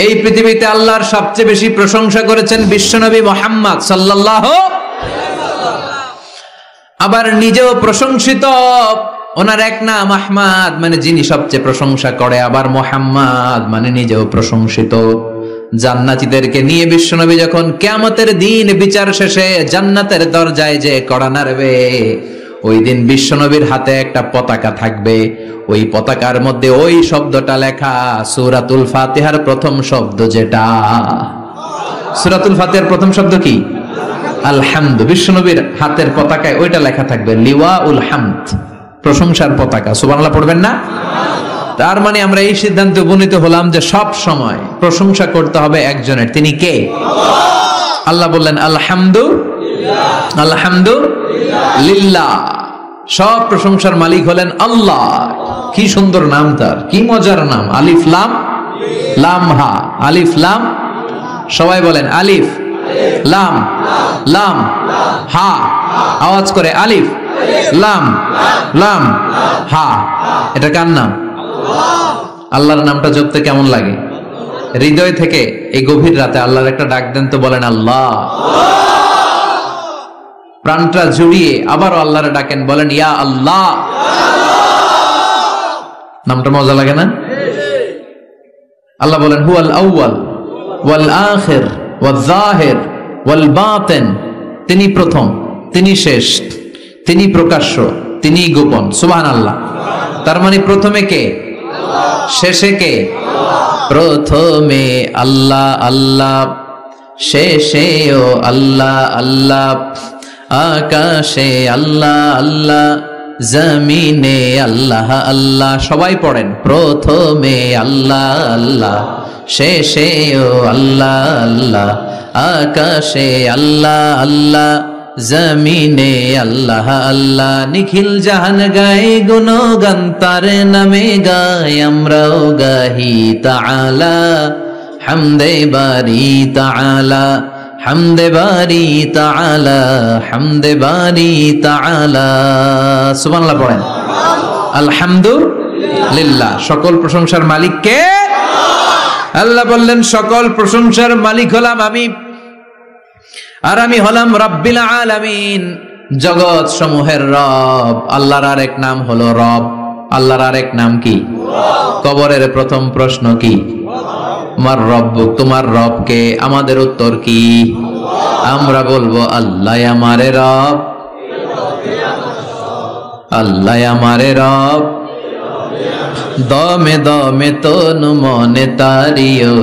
এই পৃথিবীতে আল্লাহর সবচেয়ে বেশি প্রশংসা করেছেন বিশ্বনবী মুহাম্মদ সাল্লাল্লাহু আলাইহি ওয়াসাল্লাম। আবার নিজেও প্রশংসিত। ওনার এক নাম আহমদ, মানে যিনি সবচেয়ে প্রশংসা করে, আবার মুহাম্মদ মানে নিজেও প্রশংসিত। জান্নাতীদেরকে নিয়ে বিশ্বনবী যখন কিয়ামতের দিন বিচার শেষে জান্নাতের দরজায় যে কড়া নাড়বে, ওই দিন বিশ্বনবীর হাতে একটা পতাকা থাকবে। ওই পতাকার মধ্যে ওই শব্দটা লেখা, সূরাতুল ফাতিহার প্রথম শব্দ যেটা। সূরাতুল ফাতিহার প্রথম শব্দ কি? আলহামদু। বিশ্বনবীর হাতের পতাকায় ওইটা লেখা থাকবে, লিওয়াউল হামদ, প্রশংসার পতাকা। সুবহানাল্লাহ পড়বেন না? তার মানে আমরা এই সিদ্ধান্তে উপনীত হলাম যে সব সময় প্রশংসা করতে হবে একজনের। তিনি কে? আল্লাহ বললেন আলহামদুলিল্লাহ, আলহামদুলিল্লাহ। সব প্রশংসার মালিক হলেন আল্লাহ। কি সুন্দর নাম তার, কি মজার নাম। আলিফ লাম লাম হা, আলিফ লাম। সবাই বলেন আলিফ লাম লাম হা। আওয়াজ করে আলিফ লাম লাম হা। এটা কার নাম? আল্লাহর নামটা জপতে কেমন লাগে? হৃদয় থেকে এই গভীর রাতে আল্লাহর একটা ডাক দেন তো, বলেন আল্লাহ। প্রাণটা জুড়িয়ে আবারও আল্লাহর ডাকেন, বলেন ইয়া আল্লাহ। নামটা মজা লাগে না? আল্লাহ বলেন হুয়াল আউয়াল ওয়াল আখির ওয়াল যাহির ওয়াল বাতিন। তিনি প্রথম, তিনি শেষ, তিনি প্রকাশ্য, তিনি গোপন। সুবহানাল্লাহ। তার মানে প্রথমে কে? শেষে কে? প্রথমে আল্লাহ আল্লাহ, শেষেও আল্লাহ আল্লাহ, আকাশে আল্লাহ আল্লাহ, জমিনে আল্লাহ আল্লাহ। সবাই পড়েন, প্রথমে আল্লাহ আল্লাহ, শেষেও আল্লাহ আল্লাহ, আকাশে আল্লাহ আল্লাহ, জমিনে আল্লাহ আল্লাহ। নিখিল জাহান গায়ে গুণগান তার নামে গায়, আমরাও গাহি তাআলা হামদে বারি তাআলা, হামদে বারি তাআলা, হামদে বারি তাআলা। সুবহানাল্লাহ পড়েন। আলহামদুলিল্লাহ। সকল প্রশংসার মালিক কে? আল্লাহ বললেন সকল প্রশংসার মালিক হলাম আমি, আর আমি হলাম রব্বিল আলামিন, জগৎ সমূহের রব। আল্লাহর আরেক নাম হলো রব। আল্লাহর আরেক নাম কি? কবরের প্রথম প্রশ্ন কি? তোমার রব্বুক, তোমার রব কে? আমাদের উত্তর কি? আমরা বলবো আল্লাহ আমারে রব, আল্লাহ আমারে রব, দমে দমে তনু মনে তারিও।